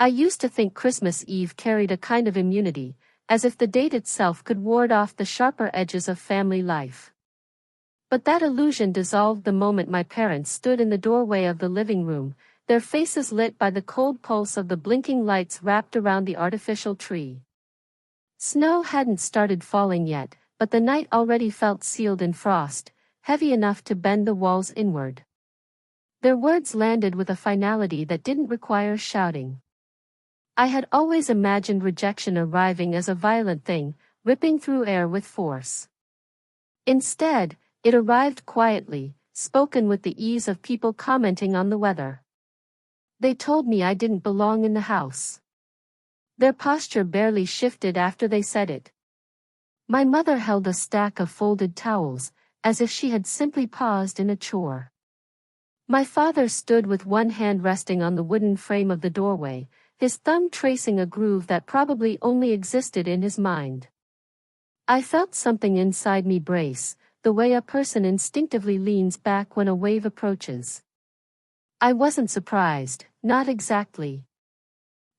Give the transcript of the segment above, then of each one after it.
I used to think Christmas Eve carried a kind of immunity, as if the date itself could ward off the sharper edges of family life. But that illusion dissolved the moment my parents stood in the doorway of the living room, their faces lit by the cold pulse of the blinking lights wrapped around the artificial tree. Snow hadn't started falling yet, but the night already felt sealed in frost, heavy enough to bend the walls inward. Their words landed with a finality that didn't require shouting. I had always imagined rejection arriving as a violent thing, ripping through air with force. Instead, it arrived quietly, spoken with the ease of people commenting on the weather. They told me I didn't belong in the house. Their posture barely shifted after they said it. My mother held a stack of folded towels, as if she had simply paused in a chore. My father stood with one hand resting on the wooden frame of the doorway, his thumb tracing a groove that probably only existed in his mind. I felt something inside me brace, the way a person instinctively leans back when a wave approaches. I wasn't surprised, not exactly.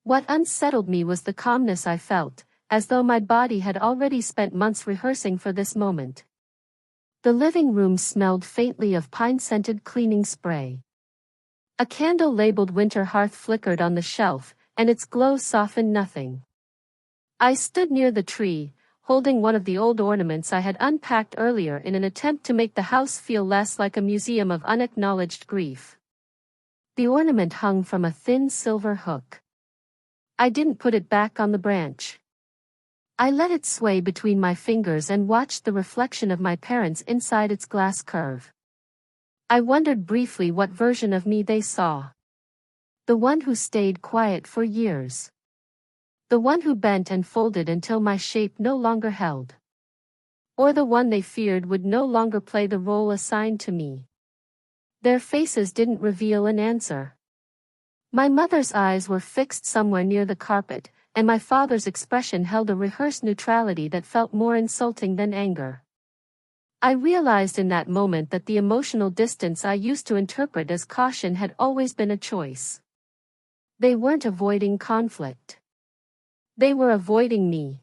What unsettled me was the calmness I felt, as though my body had already spent months rehearsing for this moment. The living room smelled faintly of pine-scented cleaning spray. A candle labeled Winter Hearth flickered on the shelf, and its glow softened nothing. I stood near the tree, holding one of the old ornaments I had unpacked earlier in an attempt to make the house feel less like a museum of unacknowledged grief. The ornament hung from a thin silver hook. I didn't put it back on the branch. I let it sway between my fingers and watched the reflection of my parents inside its glass curve. I wondered briefly what version of me they saw. The one who stayed quiet for years. The one who bent and folded until my shape no longer held. Or the one they feared would no longer play the role assigned to me. Their faces didn't reveal an answer. My mother's eyes were fixed somewhere near the carpet, and my father's expression held a rehearsed neutrality that felt more insulting than anger. I realized in that moment that the emotional distance I used to interpret as caution had always been a choice. They weren't avoiding conflict. They were avoiding me.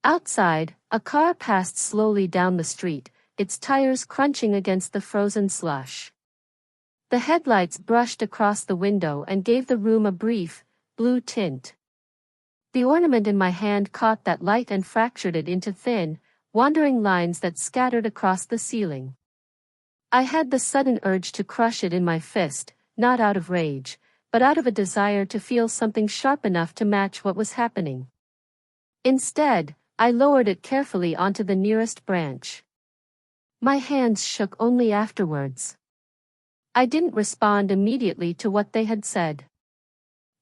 Outside, a car passed slowly down the street, its tires crunching against the frozen slush. The headlights brushed across the window and gave the room a brief, blue tint. The ornament in my hand caught that light and fractured it into thin, wandering lines that scattered across the ceiling. I had the sudden urge to crush it in my fist, not out of rage, but out of a desire to feel something sharp enough to match what was happening. Instead, I lowered it carefully onto the nearest branch. My hands shook only afterwards. I didn't respond immediately to what they had said.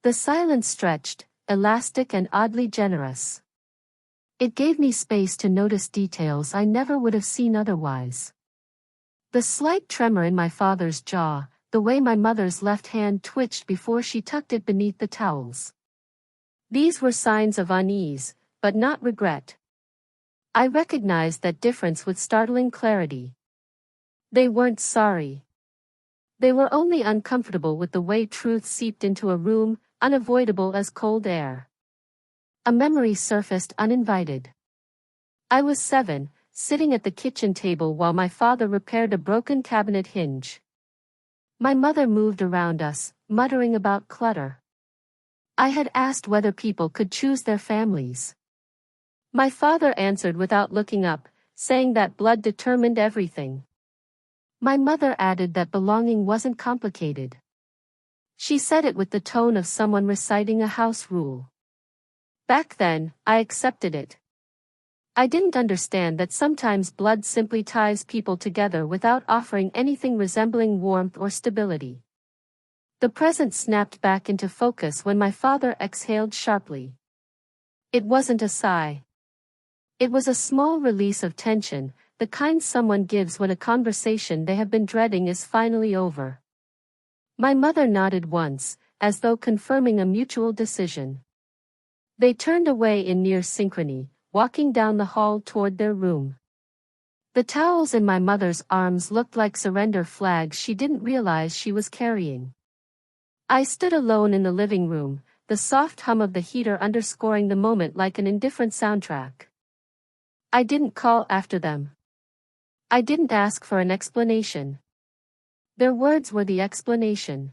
The silence stretched, elastic and oddly generous. It gave me space to notice details I never would have seen otherwise. The slight tremor in my father's jaw, the way my mother's left hand twitched before she tucked it beneath the towels. These were signs of unease, but not regret. I recognized that difference with startling clarity. They weren't sorry. They were only uncomfortable with the way truth seeped into a room, unavoidable as cold air. A memory surfaced uninvited. I was 7, sitting at the kitchen table while my father repaired a broken cabinet hinge. My mother moved around us, muttering about clutter. I had asked whether people could choose their families. My father answered without looking up, saying that blood determined everything. My mother added that belonging wasn't complicated. She said it with the tone of someone reciting a house rule. Back then, I accepted it. I didn't understand that sometimes blood simply ties people together without offering anything resembling warmth or stability. The present snapped back into focus when my father exhaled sharply. It wasn't a sigh. It was a small release of tension, the kind someone gives when a conversation they have been dreading is finally over. My mother nodded once, as though confirming a mutual decision. They turned away in near synchrony, walking down the hall toward their room. The towels in my mother's arms looked like surrender flags she didn't realize she was carrying. I stood alone in the living room, the soft hum of the heater underscoring the moment like an indifferent soundtrack. I didn't call after them. I didn't ask for an explanation. Their words were the explanation.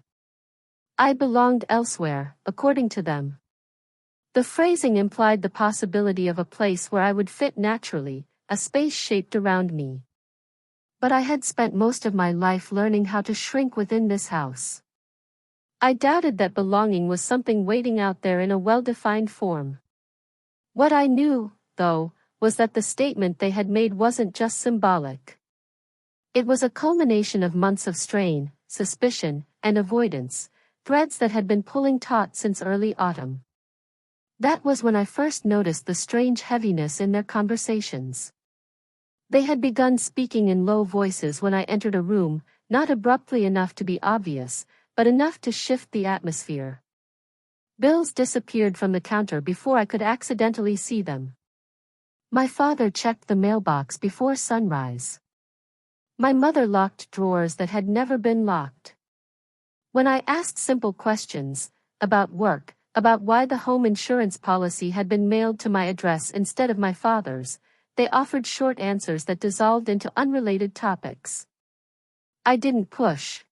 I belonged elsewhere, according to them. The phrasing implied the possibility of a place where I would fit naturally, a space shaped around me. But I had spent most of my life learning how to shrink within this house. I doubted that belonging was something waiting out there in a well-defined form. What I knew, though, was that the statement they had made wasn't just symbolic. It was a culmination of months of strain, suspicion, and avoidance, threads that had been pulling taut since early autumn. That was when I first noticed the strange heaviness in their conversations. They had begun speaking in low voices when I entered a room, not abruptly enough to be obvious, but enough to shift the atmosphere. Bills disappeared from the counter before I could accidentally see them. My father checked the mailbox before sunrise. My mother locked drawers that had never been locked. When I asked simple questions, about work, about why the home insurance policy had been mailed to my address instead of my father's, they offered short answers that dissolved into unrelated topics. I didn't push.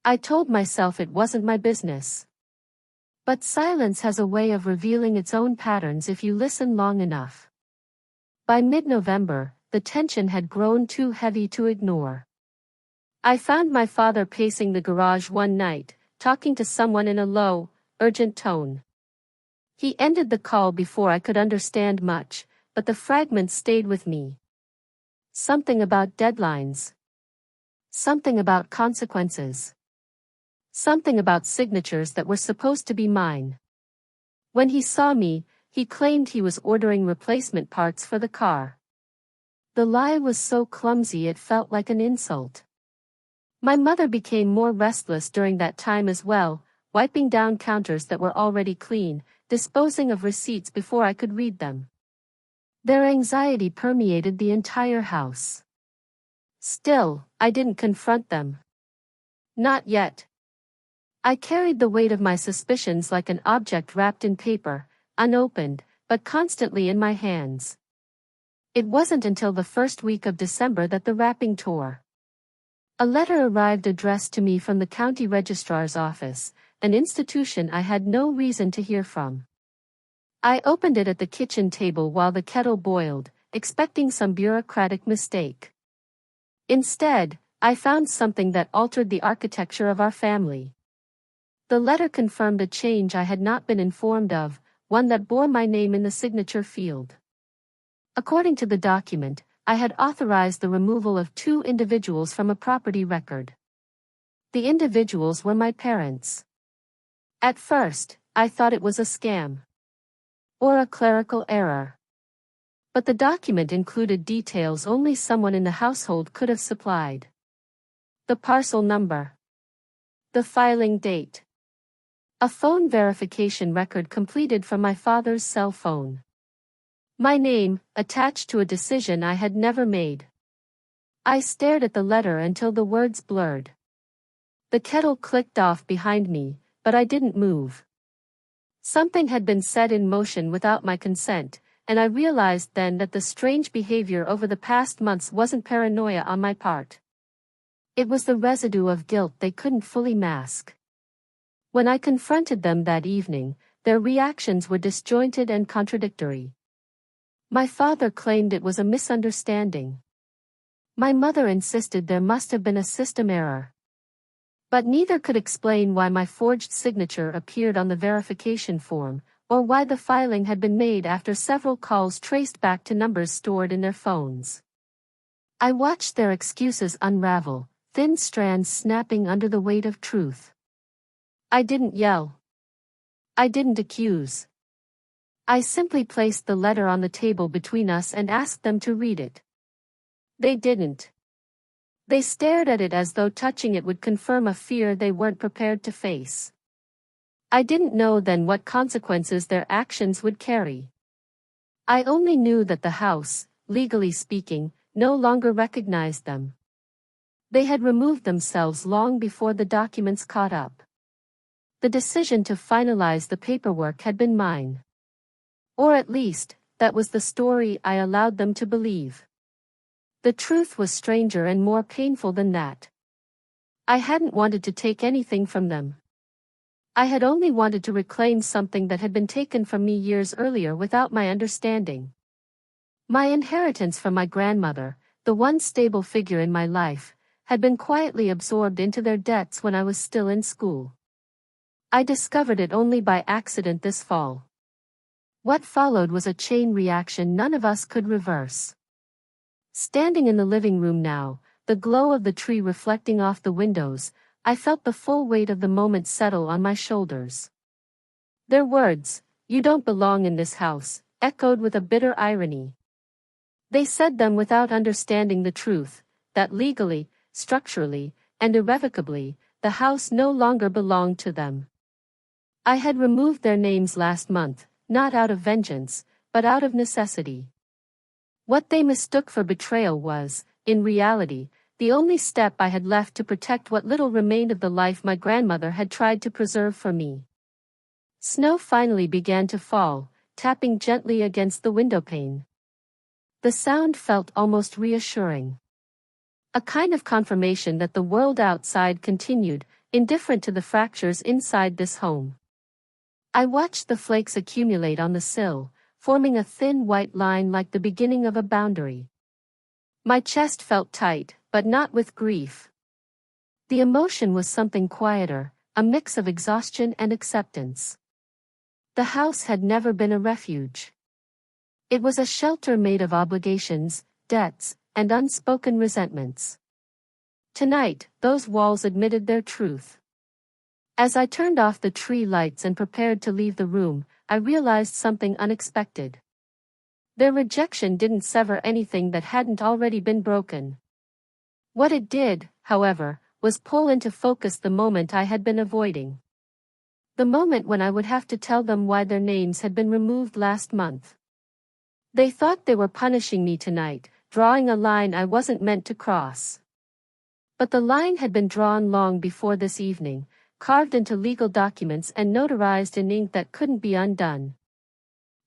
I told myself it wasn't my business. But silence has a way of revealing its own patterns if you listen long enough. By mid-November, the tension had grown too heavy to ignore. I found my father pacing the garage one night, talking to someone in a low, urgent tone. He ended the call before I could understand much, but the fragments stayed with me. Something about deadlines. Something about consequences. Something about signatures that were supposed to be mine. When he saw me, he claimed he was ordering replacement parts for the car. The lie was so clumsy it felt like an insult. My mother became more restless during that time as well, wiping down counters that were already clean, disposing of receipts before I could read them. Their anxiety permeated the entire house. Still, I didn't confront them. Not yet. I carried the weight of my suspicions like an object wrapped in paper, unopened, but constantly in my hands. It wasn't until the first week of December that the wrapping tore. A letter arrived addressed to me from the county registrar's office, an institution I had no reason to hear from. I opened it at the kitchen table while the kettle boiled, expecting some bureaucratic mistake. Instead, I found something that altered the architecture of our family. The letter confirmed a change I had not been informed of, one that bore my name in the signature field. According to the document, I had authorized the removal of 2 individuals from a property record. The individuals were my parents. At first, I thought it was a scam. Or a clerical error. But the document included details only someone in the household could have supplied. The parcel number. The filing date. A phone verification record completed from my father's cell phone. My name, attached to a decision I had never made. I stared at the letter until the words blurred. The kettle clicked off behind me, but I didn't move. Something had been set in motion without my consent, and I realized then that the strange behavior over the past months wasn't paranoia on my part. It was the residue of guilt they couldn't fully mask. When I confronted them that evening, their reactions were disjointed and contradictory. My father claimed it was a misunderstanding. My mother insisted there must have been a system error. But neither could explain why my forged signature appeared on the verification form, or why the filing had been made after several calls traced back to numbers stored in their phones. I watched their excuses unravel, thin strands snapping under the weight of truth. I didn't yell. I didn't accuse. I simply placed the letter on the table between us and asked them to read it. They didn't. They stared at it as though touching it would confirm a fear they weren't prepared to face. I didn't know then what consequences their actions would carry. I only knew that the house, legally speaking, no longer recognized them. They had removed themselves long before the documents caught up. The decision to finalize the paperwork had been mine. Or at least, that was the story I allowed them to believe. The truth was stranger and more painful than that. I hadn't wanted to take anything from them. I had only wanted to reclaim something that had been taken from me years earlier without my understanding. My inheritance from my grandmother, the one stable figure in my life, had been quietly absorbed into their debts when I was still in school. I discovered it only by accident this fall. What followed was a chain reaction none of us could reverse. Standing in the living room now, the glow of the tree reflecting off the windows, I felt the full weight of the moment settle on my shoulders. Their words, "You don't belong in this house," echoed with a bitter irony. They said them without understanding the truth, that legally, structurally, and irrevocably, the house no longer belonged to them. I had removed their names last month, not out of vengeance, but out of necessity. What they mistook for betrayal was, in reality, the only step I had left to protect what little remained of the life my grandmother had tried to preserve for me. Snow finally began to fall, tapping gently against the windowpane. The sound felt almost reassuring. A kind of confirmation that the world outside continued, indifferent to the fractures inside this home. I watched the flakes accumulate on the sill, forming a thin white line like the beginning of a boundary. My chest felt tight, but not with grief. The emotion was something quieter, a mix of exhaustion and acceptance. The house had never been a refuge. It was a shelter made of obligations, debts, and unspoken resentments. Tonight, those walls admitted their truth. As I turned off the tree lights and prepared to leave the room, I realized something unexpected. Their rejection didn't sever anything that hadn't already been broken. What it did, however, was pull into focus the moment I had been avoiding. The moment when I would have to tell them why their names had been removed last month. They thought they were punishing me tonight, drawing a line I wasn't meant to cross. But the line had been drawn long before this evening, carved into legal documents and notarized in ink that couldn't be undone.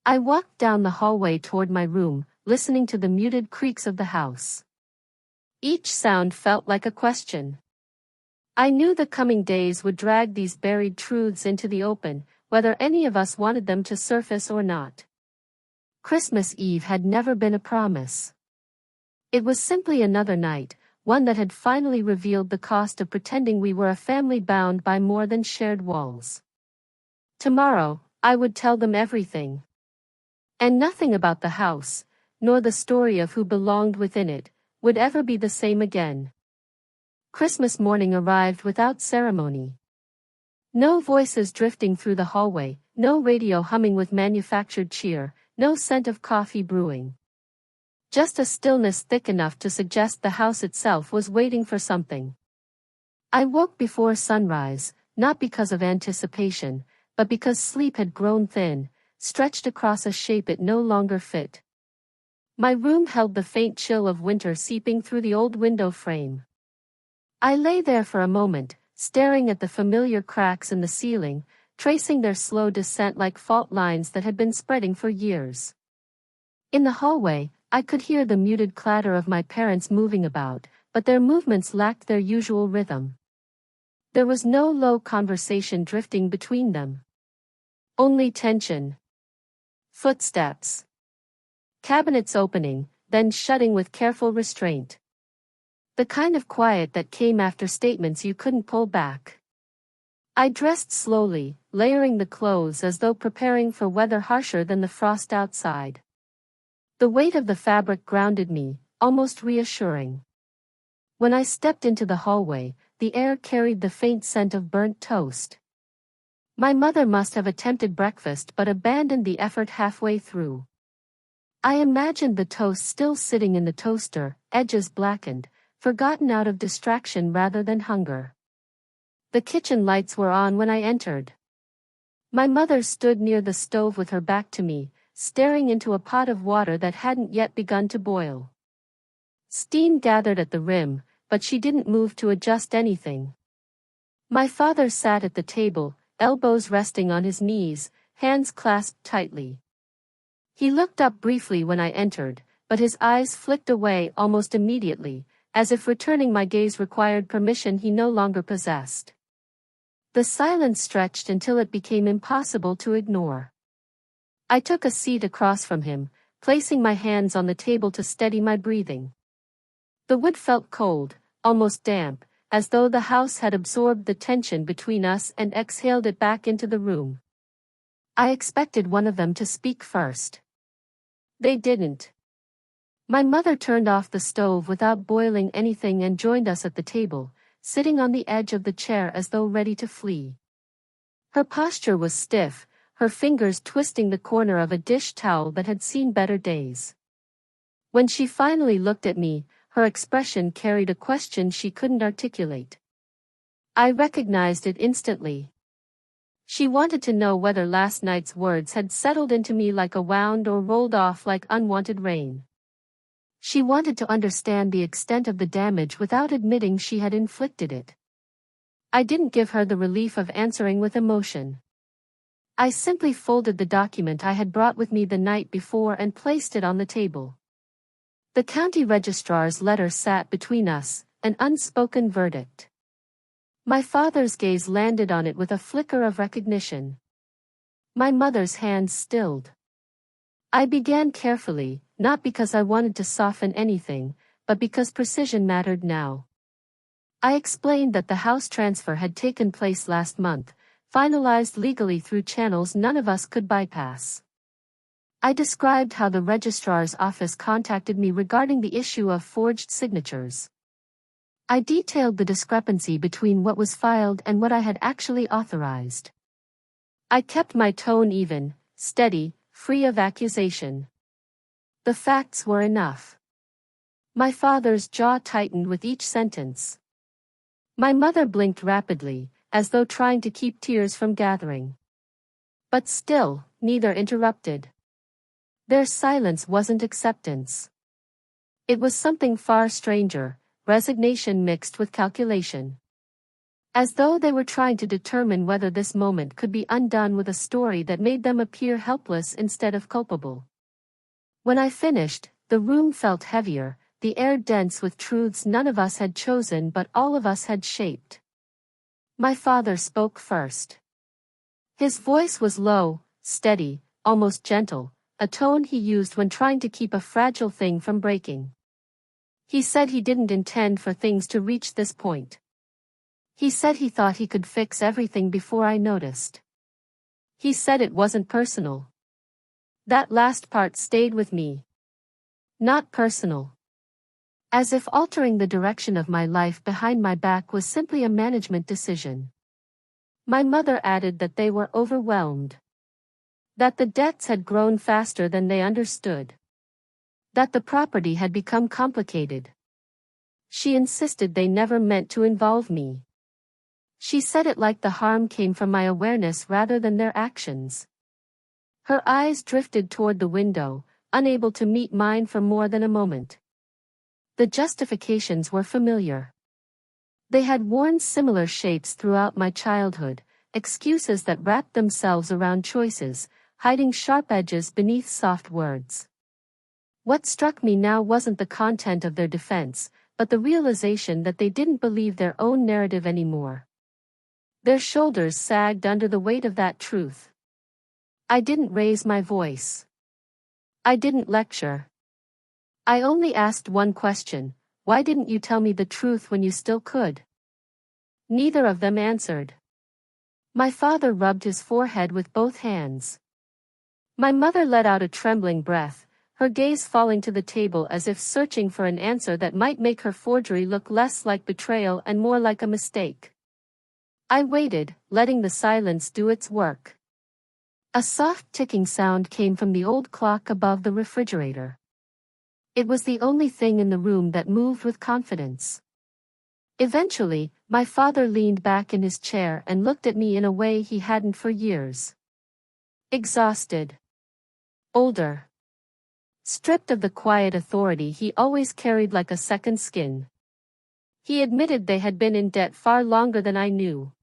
I walked down the hallway toward my room, listening to the muted creaks of the house. Each sound felt like a question. I knew the coming days would drag these buried truths into the open, whether any of us wanted them to surface or not. Christmas Eve had never been a promise. It was simply another night, one that had finally revealed the cost of pretending we were a family bound by more than shared walls. Tomorrow, I would tell them everything. And nothing about the house, nor the story of who belonged within it, would ever be the same again. Christmas morning arrived without ceremony. No voices drifting through the hallway, no radio humming with manufactured cheer, no scent of coffee brewing. Just a stillness thick enough to suggest the house itself was waiting for something. I woke before sunrise, not because of anticipation, but because sleep had grown thin, stretched across a shape it no longer fit. My room held the faint chill of winter seeping through the old window frame. I lay there for a moment, staring at the familiar cracks in the ceiling, tracing their slow descent like fault lines that had been spreading for years. In the hallway, I could hear the muted clatter of my parents moving about, but their movements lacked their usual rhythm. There was no low conversation drifting between them. Only tension. Footsteps. Cabinets opening, then shutting with careful restraint. The kind of quiet that came after statements you couldn't pull back. I dressed slowly, layering the clothes as though preparing for weather harsher than the frost outside. The weight of the fabric grounded me, almost reassuring. When I stepped into the hallway, the air carried the faint scent of burnt toast. My mother must have attempted breakfast but abandoned the effort halfway through. I imagined the toast still sitting in the toaster, edges blackened, forgotten out of distraction rather than hunger. The kitchen lights were on when I entered. My mother stood near the stove with her back to me, staring into a pot of water that hadn't yet begun to boil. Steam gathered at the rim, but she didn't move to adjust anything. My father sat at the table, elbows resting on his knees, hands clasped tightly. He looked up briefly when I entered, but his eyes flicked away almost immediately, as if returning my gaze required permission he no longer possessed. The silence stretched until it became impossible to ignore. I took a seat across from him, placing my hands on the table to steady my breathing. The wood felt cold, almost damp, as though the house had absorbed the tension between us and exhaled it back into the room. I expected one of them to speak first. They didn't. My mother turned off the stove without boiling anything and joined us at the table, sitting on the edge of the chair as though ready to flee. Her posture was stiff, her fingers twisting the corner of a dish towel that had seen better days. When she finally looked at me, her expression carried a question she couldn't articulate. I recognized it instantly. She wanted to know whether last night's words had settled into me like a wound or rolled off like unwanted rain. She wanted to understand the extent of the damage without admitting she had inflicted it. I didn't give her the relief of answering with emotion. I simply folded the document I had brought with me the night before and placed it on the table. The county registrar's letter sat between us, an unspoken verdict. My father's gaze landed on it with a flicker of recognition. My mother's hands stilled. I began carefully, not because I wanted to soften anything, but because precision mattered now. I explained that the house transfer had taken place last month, finalized legally through channels none of us could bypass. I described how the registrar's office contacted me regarding the issue of forged signatures. I detailed the discrepancy between what was filed and what I had actually authorized. I kept my tone even, steady, free of accusation. The facts were enough. My father's jaw tightened with each sentence. My mother blinked rapidly, as though trying to keep tears from gathering. But still, neither interrupted. Their silence wasn't acceptance. It was something far stranger, resignation mixed with calculation. As though they were trying to determine whether this moment could be undone with a story that made them appear helpless instead of culpable. When I finished, the room felt heavier, the air dense with truths none of us had chosen but all of us had shaped. My father spoke first. His voice was low, steady, almost gentle, a tone he used when trying to keep a fragile thing from breaking. He said he didn't intend for things to reach this point. He said he thought he could fix everything before I noticed. He said it wasn't personal. That last part stayed with me. Not personal. As if altering the direction of my life behind my back was simply a management decision. My mother added that they were overwhelmed. That the debts had grown faster than they understood. That the property had become complicated. She insisted they never meant to involve me. She said it like the harm came from my awareness rather than their actions. Her eyes drifted toward the window, unable to meet mine for more than a moment. The justifications were familiar. They had worn similar shapes throughout my childhood, excuses that wrapped themselves around choices, hiding sharp edges beneath soft words. What struck me now wasn't the content of their defense, but the realization that they didn't believe their own narrative anymore. Their shoulders sagged under the weight of that truth. I didn't raise my voice. I didn't lecture. I only asked one question: why didn't you tell me the truth when you still could? Neither of them answered. My father rubbed his forehead with both hands. My mother let out a trembling breath, her gaze falling to the table as if searching for an answer that might make her forgery look less like betrayal and more like a mistake. I waited, letting the silence do its work. A soft ticking sound came from the old clock above the refrigerator. It was the only thing in the room that moved with confidence. Eventually, my father leaned back in his chair and looked at me in a way he hadn't for years. Exhausted. Older. Stripped of the quiet authority he always carried like a second skin. He admitted they had been in debt far longer than I knew.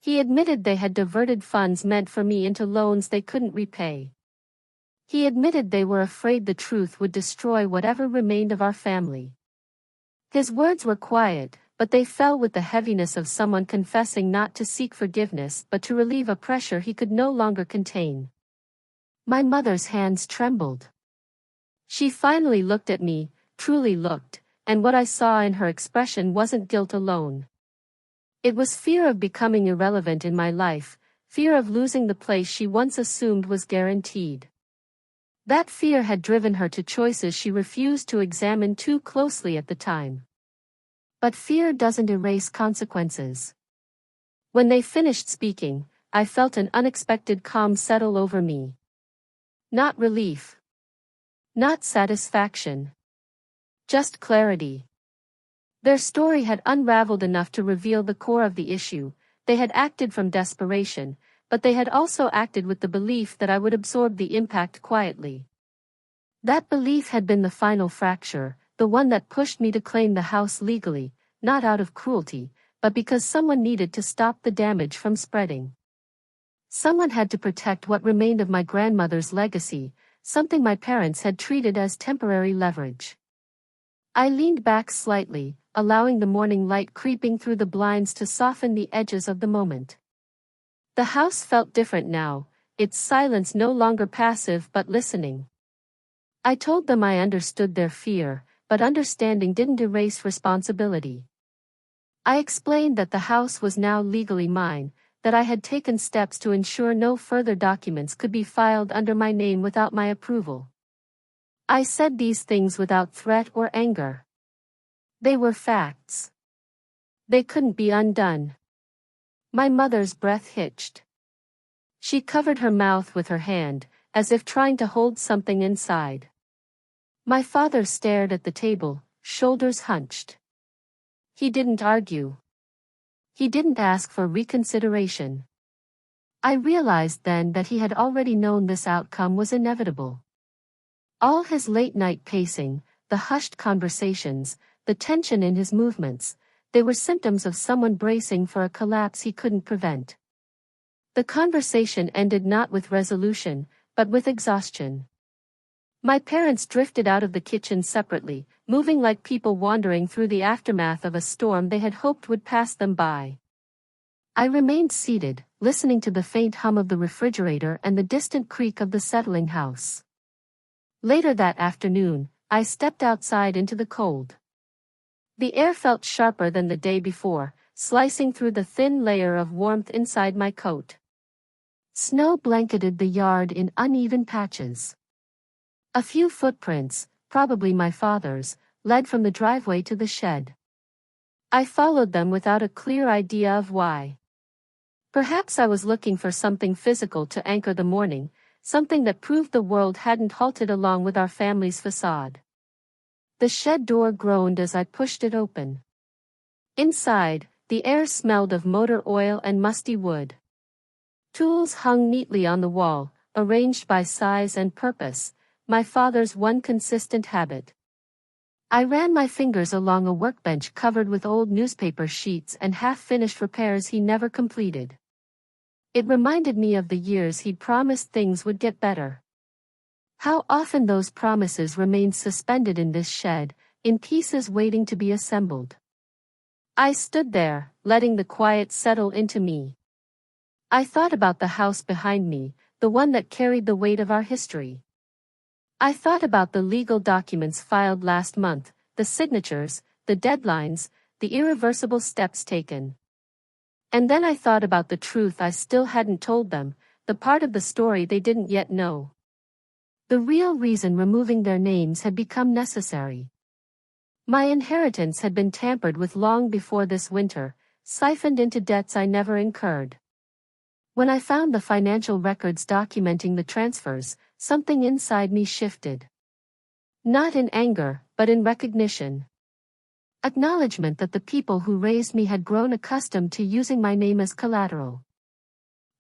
He admitted they had diverted funds meant for me into loans they couldn't repay. He admitted they were afraid the truth would destroy whatever remained of our family. His words were quiet, but they fell with the heaviness of someone confessing not to seek forgiveness but to relieve a pressure he could no longer contain. My mother's hands trembled. She finally looked at me, truly looked, and what I saw in her expression wasn't guilt alone. It was fear of becoming irrelevant in my life, fear of losing the place she once assumed was guaranteed. That fear had driven her to choices she refused to examine too closely at the time. But fear doesn't erase consequences. When they finished speaking, I felt an unexpected calm settle over me. Not relief. Not satisfaction. Just clarity. Their story had unraveled enough to reveal the core of the issue. They had acted from desperation, but they had also acted with the belief that I would absorb the impact quietly. That belief had been the final fracture, the one that pushed me to claim the house legally, not out of cruelty, but because someone needed to stop the damage from spreading. Someone had to protect what remained of my grandmother's legacy, something my parents had treated as temporary leverage. I leaned back slightly, allowing the morning light creeping through the blinds to soften the edges of the moment. The house felt different now, its silence no longer passive but listening. I told them I understood their fear, but understanding didn't erase responsibility. I explained that the house was now legally mine, that I had taken steps to ensure no further documents could be filed under my name without my approval. I said these things without threat or anger. They were facts. They couldn't be undone. My mother's breath hitched. She covered her mouth with her hand, as if trying to hold something inside. My father stared at the table, shoulders hunched. He didn't argue. He didn't ask for reconsideration. I realized then that he had already known this outcome was inevitable. All his late-night pacing, the hushed conversations, the tension in his movements, they were symptoms of someone bracing for a collapse he couldn't prevent. The conversation ended not with resolution, but with exhaustion. My parents drifted out of the kitchen separately, moving like people wandering through the aftermath of a storm they had hoped would pass them by. I remained seated, listening to the faint hum of the refrigerator and the distant creak of the settling house. Later that afternoon, I stepped outside into the cold. The air felt sharper than the day before, slicing through the thin layer of warmth inside my coat. Snow blanketed the yard in uneven patches. A few footprints, probably my father's, led from the driveway to the shed. I followed them without a clear idea of why. Perhaps I was looking for something physical to anchor the morning, something that proved the world hadn't halted along with our family's facade. The shed door groaned as I pushed it open. Inside, the air smelled of motor oil and musty wood. Tools hung neatly on the wall, arranged by size and purpose, my father's one consistent habit. I ran my fingers along a workbench covered with old newspaper sheets and half-finished repairs he never completed. It reminded me of the years he'd promised things would get better. How often those promises remained suspended in this shed, in pieces waiting to be assembled. I stood there, letting the quiet settle into me. I thought about the house behind me, the one that carried the weight of our history. I thought about the legal documents filed last month, the signatures, the deadlines, the irreversible steps taken. And then I thought about the truth I still hadn't told them, the part of the story they didn't yet know. The real reason removing their names had become necessary. My inheritance had been tampered with long before this winter, siphoned into debts I never incurred. When I found the financial records documenting the transfers, something inside me shifted. Not in anger, but in recognition. Acknowledgement that the people who raised me had grown accustomed to using my name as collateral.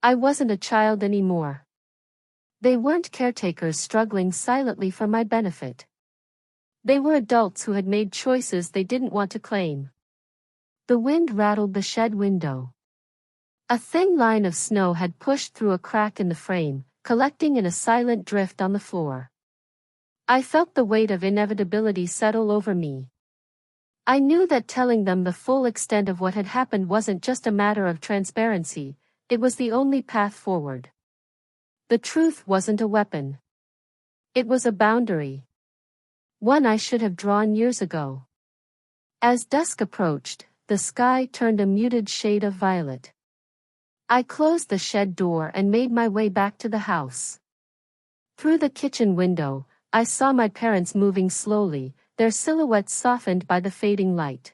I wasn't a child anymore. They weren't caretakers struggling silently for my benefit. They were adults who had made choices they didn't want to claim. The wind rattled the shed window. A thin line of snow had pushed through a crack in the frame, collecting in a silent drift on the floor. I felt the weight of inevitability settle over me. I knew that telling them the full extent of what had happened wasn't just a matter of transparency, it was the only path forward. The truth wasn't a weapon. It was a boundary. One I should have drawn years ago. As dusk approached, the sky turned a muted shade of violet. I closed the shed door and made my way back to the house. Through the kitchen window, I saw my parents moving slowly, their silhouettes softened by the fading light.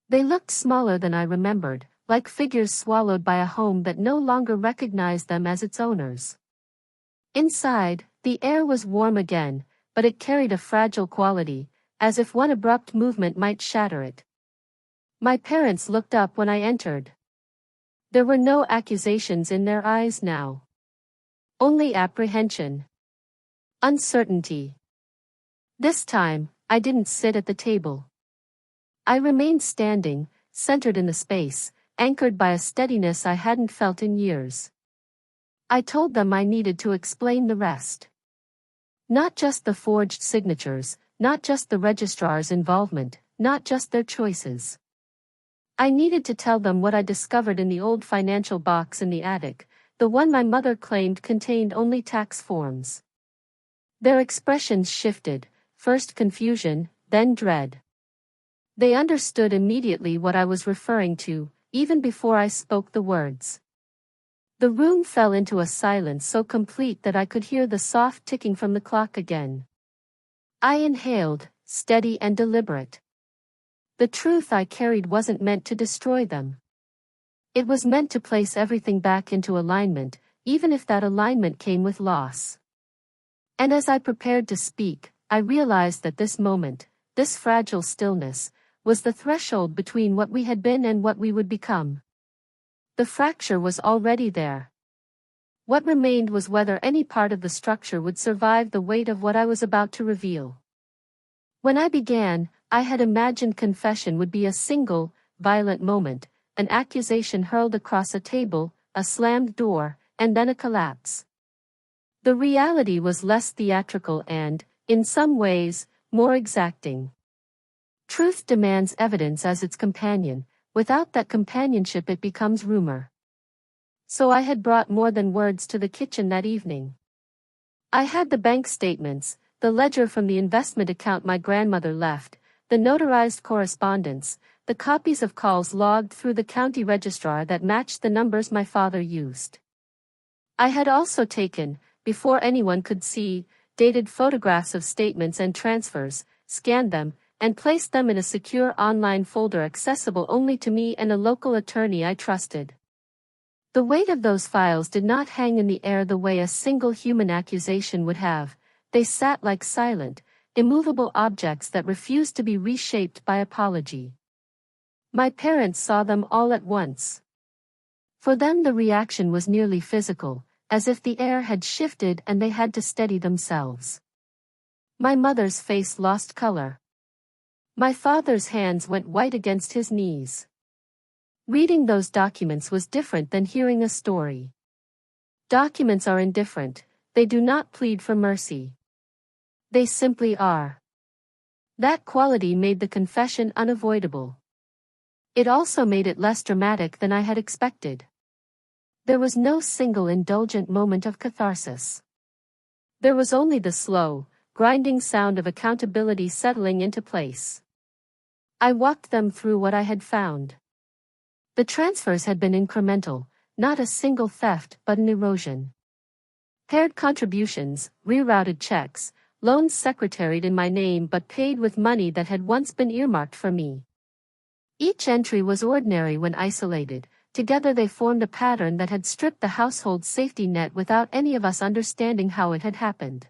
They looked smaller than I remembered, like figures swallowed by a home that no longer recognized them as its owners. Inside, the air was warm again, but it carried a fragile quality, as if one abrupt movement might shatter it. My parents looked up when I entered. There were no accusations in their eyes now. Only apprehension. Uncertainty. This time, I didn't sit at the table. I remained standing, centered in the space, anchored by a steadiness I hadn't felt in years. I told them I needed to explain the rest. Not just the forged signatures, not just the registrar's involvement, not just their choices. I needed to tell them what I discovered in the old financial box in the attic, the one my mother claimed contained only tax forms. Their expressions shifted, first confusion, then dread. They understood immediately what I was referring to, even before I spoke the words. The room fell into a silence so complete that I could hear the soft ticking from the clock again. I inhaled, steady and deliberate. The truth I carried wasn't meant to destroy them. It was meant to place everything back into alignment, even if that alignment came with loss. And as I prepared to speak, I realized that this moment, this fragile stillness, was the threshold between what we had been and what we would become. The fracture was already there. What remained was whether any part of the structure would survive the weight of what I was about to reveal. When I began, I had imagined confession would be a single, violent moment, an accusation hurled across a table, a slammed door, and then a collapse. The reality was less theatrical and, in some ways, more exacting. Truth demands evidence as its companion. Without that companionship it becomes rumor. So I had brought more than words to the kitchen that evening. I had the bank statements, the ledger from the investment account my grandmother left, the notarized correspondence, the copies of calls logged through the county registrar that matched the numbers my father used. I had also taken, before anyone could see, dated photographs of statements and transfers, scanned them, and placed them in a secure online folder accessible only to me and a local attorney I trusted. The weight of those files did not hang in the air the way a single human accusation would have. They sat like silent, immovable objects that refused to be reshaped by apology. My parents saw them all at once. For them the reaction was nearly physical, as if the air had shifted and they had to steady themselves. My mother's face lost color. My father's hands went white against his knees. Reading those documents was different than hearing a story. Documents are indifferent, they do not plead for mercy. They simply are. That quality made the confession unavoidable. It also made it less dramatic than I had expected. There was no single indulgent moment of catharsis. There was only the slow, grinding sound of accountability settling into place. I walked them through what I had found. The transfers had been incremental, not a single theft but an erosion. Paired contributions, rerouted checks, loans secretaried in my name but paid with money that had once been earmarked for me. Each entry was ordinary when isolated. Together they formed a pattern that had stripped the household's safety net without any of us understanding how it had happened.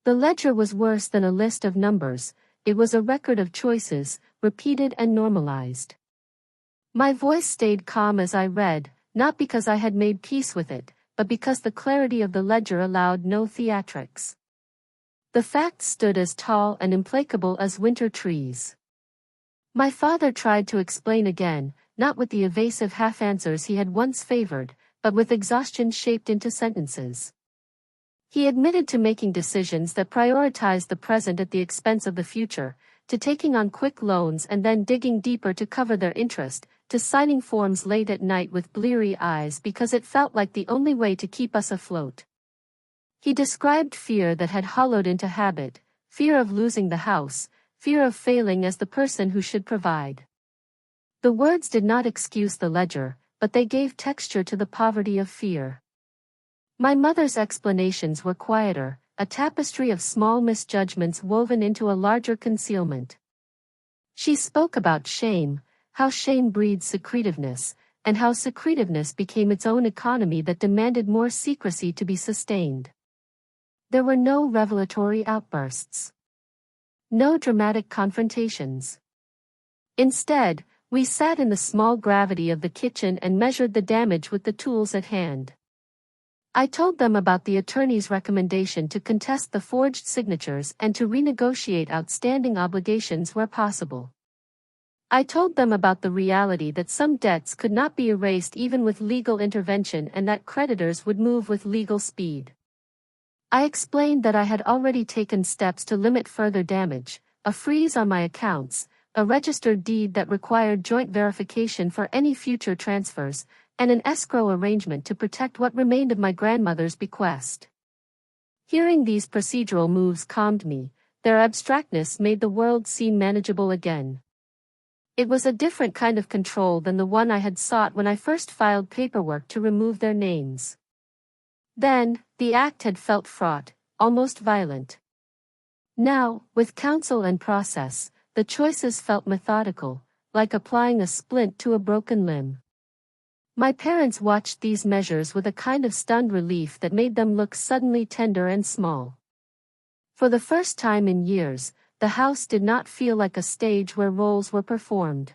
The ledger was worse than a list of numbers, it was a record of choices, repeated and normalized. My voice stayed calm as I read, not because I had made peace with it, but because the clarity of the ledger allowed no theatrics. The facts stood as tall and implacable as winter trees. My father tried to explain again, not with the evasive half-answers he had once favored, but with exhaustion shaped into sentences. He admitted to making decisions that prioritized the present at the expense of the future, to taking on quick loans and then digging deeper to cover their interest, to signing forms late at night with bleary eyes because it felt like the only way to keep us afloat. He described fear that had hollowed into habit, fear of losing the house, fear of failing as the person who should provide. The words did not excuse the ledger, but they gave texture to the poverty of fear. My mother's explanations were quieter, a tapestry of small misjudgments woven into a larger concealment. She spoke about shame, how shame breeds secretiveness, and how secretiveness became its own economy that demanded more secrecy to be sustained. There were no revelatory outbursts. No dramatic confrontations. Instead, we sat in the small gravity of the kitchen and measured the damage with the tools at hand. I told them about the attorney's recommendation to contest the forged signatures and to renegotiate outstanding obligations where possible. I told them about the reality that some debts could not be erased even with legal intervention and that creditors would move with legal speed. I explained that I had already taken steps to limit further damage, a freeze on my accounts, a registered deed that required joint verification for any future transfers, and an escrow arrangement to protect what remained of my grandmother's bequest. Hearing these procedural moves calmed me, their abstractness made the world seem manageable again. It was a different kind of control than the one I had sought when I first filed paperwork to remove their names. Then, the act had felt fraught, almost violent. Now, with counsel and process, the choices felt methodical, like applying a splint to a broken limb. My parents watched these measures with a kind of stunned relief that made them look suddenly tender and small. For the first time in years, the house did not feel like a stage where roles were performed.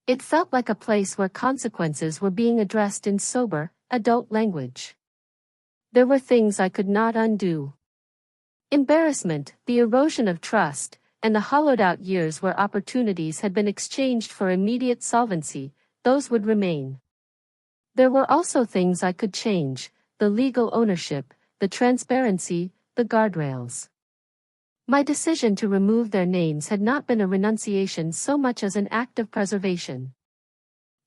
It felt like a place where consequences were being addressed in sober, adult language. There were things I could not undo. Embarrassment, the erosion of trust, and the hollowed-out years where opportunities had been exchanged for immediate solvency, those would remain. There were also things I could change, the legal ownership, the transparency, the guardrails. My decision to remove their names had not been a renunciation so much as an act of preservation.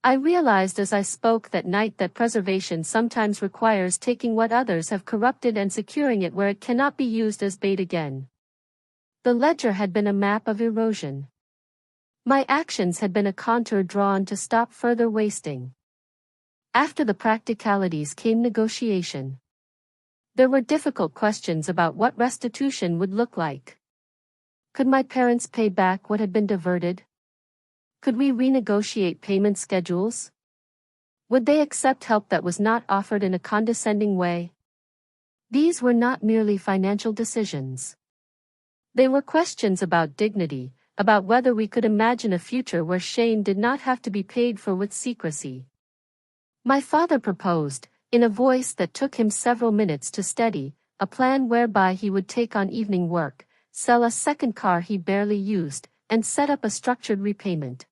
I realized as I spoke that night that preservation sometimes requires taking what others have corrupted and securing it where it cannot be used as bait again. The ledger had been a map of erosion. My actions had been a contour drawn to stop further wasting. After the practicalities came negotiation. There were difficult questions about what restitution would look like. Could my parents pay back what had been diverted? Could we renegotiate payment schedules? Would they accept help that was not offered in a condescending way? These were not merely financial decisions. They were questions about dignity, about whether we could imagine a future where shame did not have to be paid for with secrecy. My father proposed, in a voice that took him several minutes to steady, a plan whereby he would take on evening work, sell a second car he barely used, and set up a structured repayment.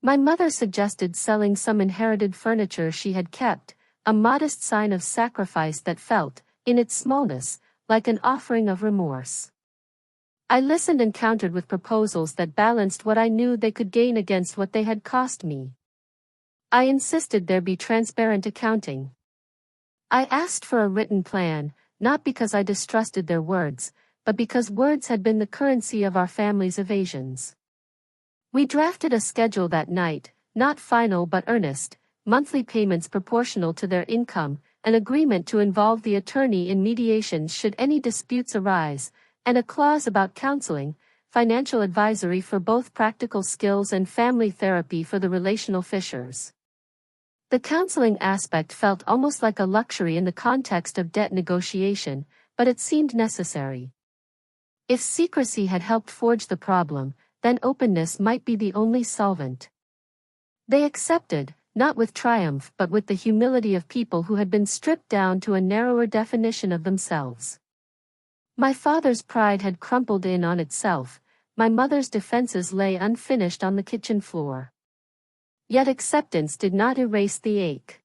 My mother suggested selling some inherited furniture she had kept, a modest sign of sacrifice that felt, in its smallness, like an offering of remorse. I listened and countered with proposals that balanced what I knew they could gain against what they had cost me. I insisted there be transparent accounting. I asked for a written plan, not because I distrusted their words, but because words had been the currency of our family's evasions. We drafted a schedule that night, not final but earnest, monthly payments proportional to their income, an agreement to involve the attorney in mediation should any disputes arise, and a clause about counseling, financial advisory for both practical skills and family therapy for the relational fissures. The counseling aspect felt almost like a luxury in the context of debt negotiation, but it seemed necessary. If secrecy had helped forge the problem, then openness might be the only solvent. They accepted, not with triumph but with the humility of people who had been stripped down to a narrower definition of themselves. My father's pride had crumpled in on itself, my mother's defenses lay unfinished on the kitchen floor. Yet acceptance did not erase the ache.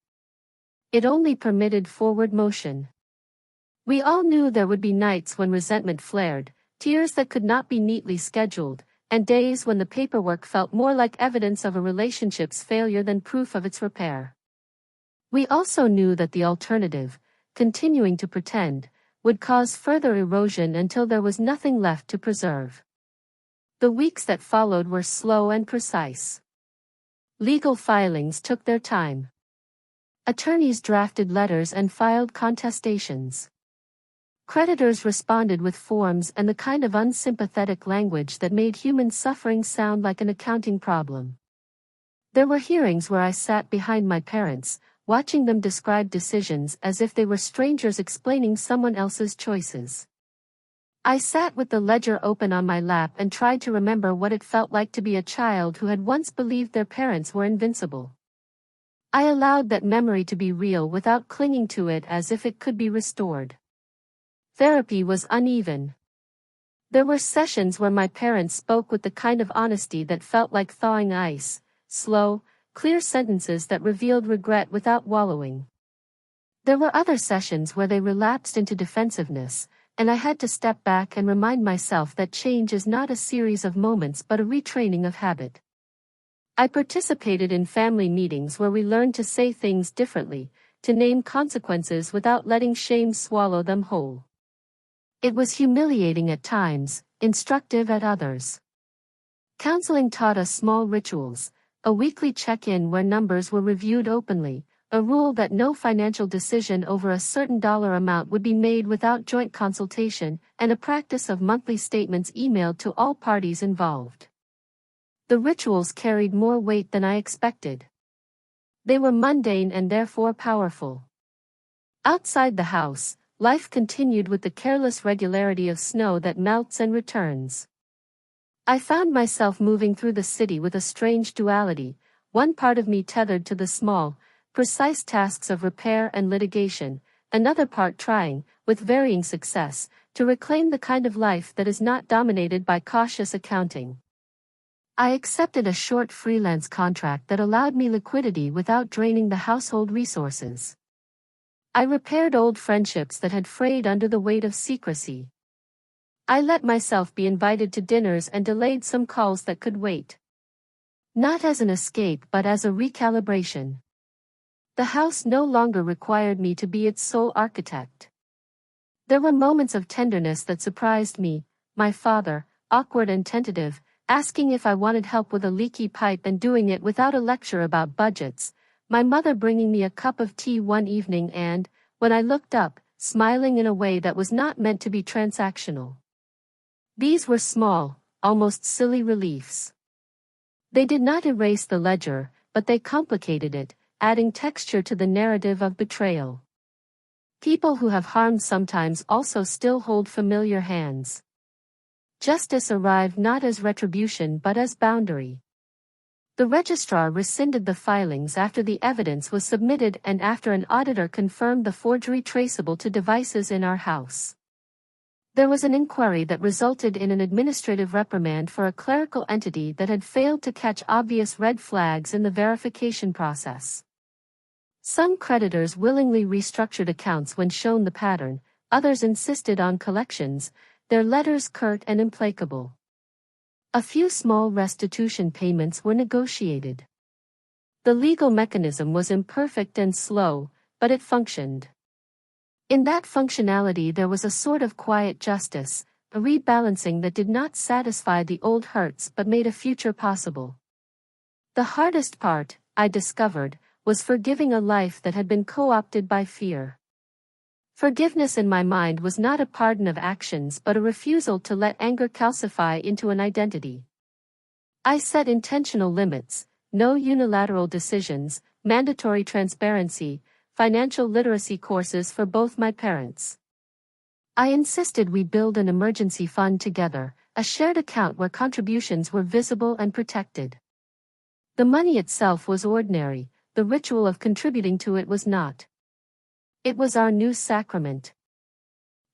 It only permitted forward motion. We all knew there would be nights when resentment flared, tears that could not be neatly scheduled, and days when the paperwork felt more like evidence of a relationship's failure than proof of its repair. We also knew that the alternative, continuing to pretend, would cause further erosion until there was nothing left to preserve. The weeks that followed were slow and precise. Legal filings took their time. Attorneys drafted letters and filed contestations. Creditors responded with forms and the kind of unsympathetic language that made human suffering sound like an accounting problem. There were hearings where I sat behind my parents, watching them describe decisions as if they were strangers explaining someone else's choices. I sat with the ledger open on my lap and tried to remember what it felt like to be a child who had once believed their parents were invincible. I allowed that memory to be real without clinging to it as if it could be restored. Therapy was uneven. There were sessions where my parents spoke with the kind of honesty that felt like thawing ice, slow, clear sentences that revealed regret without wallowing. There were other sessions where they relapsed into defensiveness, and I had to step back and remind myself that change is not a series of moments but a retraining of habit. I participated in family meetings where we learned to say things differently, to name consequences without letting shame swallow them whole. It was humiliating at times, instructive at others. Counseling taught us small rituals, a weekly check-in where numbers were reviewed openly, a rule that no financial decision over a certain dollar amount would be made without joint consultation, and a practice of monthly statements emailed to all parties involved. The rituals carried more weight than I expected. They were mundane and therefore powerful. Outside the house, life continued with the careless regularity of snow that melts and returns. I found myself moving through the city with a strange duality, one part of me tethered to the small, precise tasks of repair and litigation, another part trying, with varying success, to reclaim the kind of life that is not dominated by cautious accounting. I accepted a short freelance contract that allowed me liquidity without draining the household resources. I repaired old friendships that had frayed under the weight of secrecy. I let myself be invited to dinners and delayed some calls that could wait. Not as an escape but as a recalibration. The house no longer required me to be its sole architect. There were moments of tenderness that surprised me, my father, awkward and tentative, asking if I wanted help with a leaky pipe and doing it without a lecture about budgets, my mother bringing me a cup of tea one evening and, when I looked up, smiling in a way that was not meant to be transactional. These were small, almost silly reliefs. They did not erase the ledger, but they complicated it, adding texture to the narrative of betrayal. People who have harmed sometimes also still hold familiar hands. Justice arrived not as retribution but as boundary. The registrar rescinded the filings after the evidence was submitted and after an auditor confirmed the forgery traceable to devices in our house. There was an inquiry that resulted in an administrative reprimand for a clerical entity that had failed to catch obvious red flags in the verification process. Some creditors willingly restructured accounts when shown the pattern, others insisted on collections, their letters curt and implacable. A few small restitution payments were negotiated. The legal mechanism was imperfect and slow, but it functioned. In that functionality there was a sort of quiet justice, a rebalancing that did not satisfy the old hurts but made a future possible. The hardest part, I discovered, was forgiving a life that had been co-opted by fear. Forgiveness in my mind was not a pardon of actions but a refusal to let anger calcify into an identity. I set intentional limits, no unilateral decisions, mandatory transparency, financial literacy courses for both my parents. I insisted we build an emergency fund together, a shared account where contributions were visible and protected. The money itself was ordinary, the ritual of contributing to it was not. It was our new sacrament.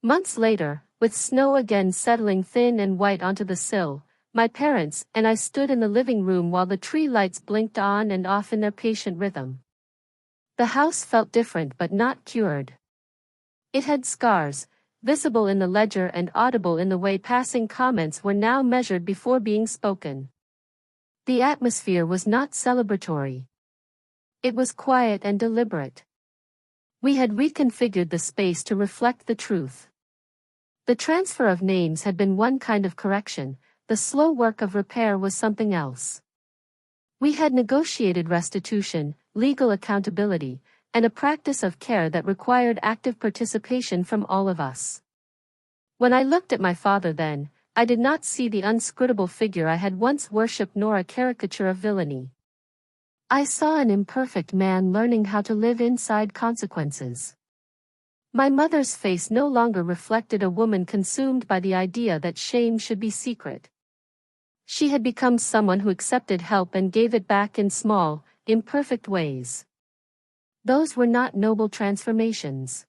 Months later, with snow again settling thin and white onto the sill, My parents and I stood in the living room while the tree lights blinked on and off in their patient rhythm. The house felt different but not cured. It had scars, visible in the ledger and audible in the way passing comments were now measured before being spoken. The atmosphere was not celebratory. It was quiet and deliberate. We had reconfigured the space to reflect the truth. The transfer of names had been one kind of correction, the slow work of repair was something else. We had negotiated restitution, legal accountability, and a practice of care that required active participation from all of us. When I looked at my father then, I did not see the inscrutable figure I had once worshipped nor a caricature of villainy. I saw an imperfect man learning how to live inside consequences. My mother's face no longer reflected a woman consumed by the idea that shame should be secret. She had become someone who accepted help and gave it back in small, imperfect ways. Those were not noble transformations.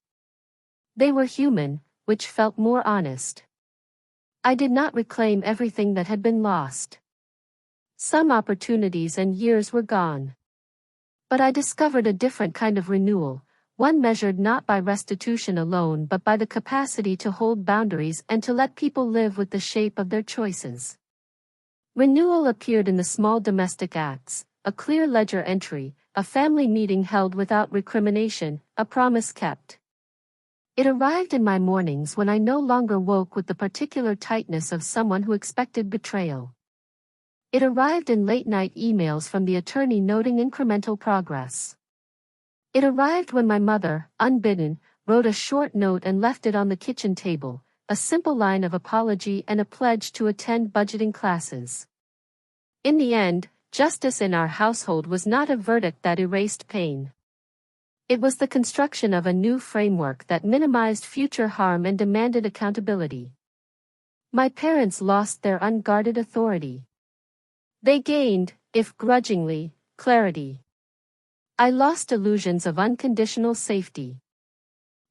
They were human, which felt more honest. I did not reclaim everything that had been lost. Some opportunities and years were gone. But I discovered a different kind of renewal, one measured not by restitution alone but by the capacity to hold boundaries and to let people live with the shape of their choices. Renewal appeared in the small domestic acts, a clear ledger entry, a family meeting held without recrimination, a promise kept. It arrived in my mornings when I no longer woke with the particular tightness of someone who expected betrayal. It arrived in late-night emails from the attorney noting incremental progress. It arrived when my mother, unbidden, wrote a short note and left it on the kitchen table, a simple line of apology and a pledge to attend budgeting classes. In the end, justice in our household was not a verdict that erased pain. It was the construction of a new framework that minimized future harm and demanded accountability. My parents lost their unguarded authority. They gained, if grudgingly, clarity. I lost illusions of unconditional safety.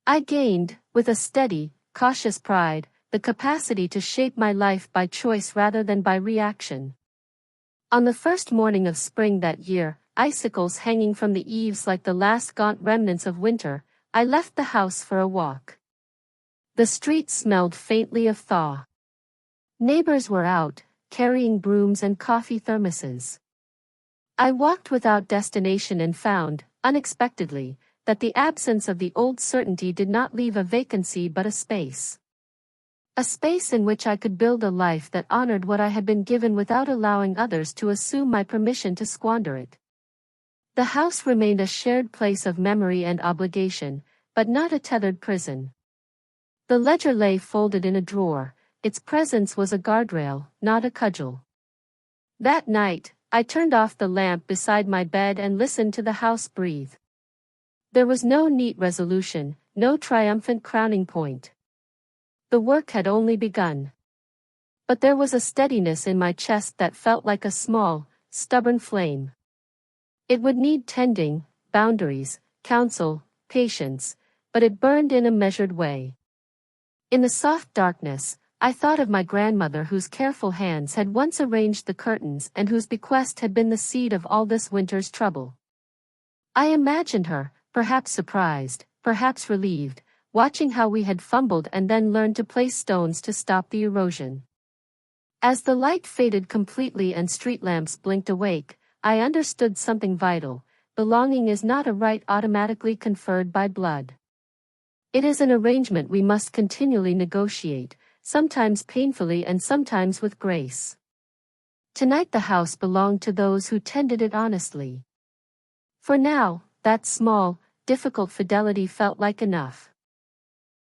I gained, with a steady, cautious pride, the capacity to shape my life by choice rather than by reaction. On the first morning of spring that year, icicles hanging from the eaves like the last gaunt remnants of winter, I left the house for a walk. The street smelled faintly of thaw. Neighbors were out, carrying brooms and coffee thermoses. I walked without destination and found, unexpectedly, that the absence of the old certainty did not leave a vacancy but a space. A space in which I could build a life that honored what I had been given without allowing others to assume my permission to squander it. The house remained a shared place of memory and obligation, but not a tethered prison. The ledger lay folded in a drawer, its presence was a guardrail, not a cudgel. That night, I turned off the lamp beside my bed and listened to the house breathe. There was no neat resolution, no triumphant crowning point. The work had only begun. But there was a steadiness in my chest that felt like a small, stubborn flame. It would need tending, boundaries, counsel, patience, but it burned in a measured way. In the soft darkness, I thought of my grandmother whose careful hands had once arranged the curtains and whose bequest had been the seed of all this winter's trouble. I imagined her, perhaps surprised, perhaps relieved, watching how we had fumbled and then learned to place stones to stop the erosion. As the light faded completely and street lamps blinked awake, I understood something vital. Belonging is not a right automatically conferred by blood. It is an arrangement we must continually negotiate, sometimes painfully and sometimes with grace. Tonight the house belonged to those who tended it honestly. For now, that small, difficult fidelity felt like enough.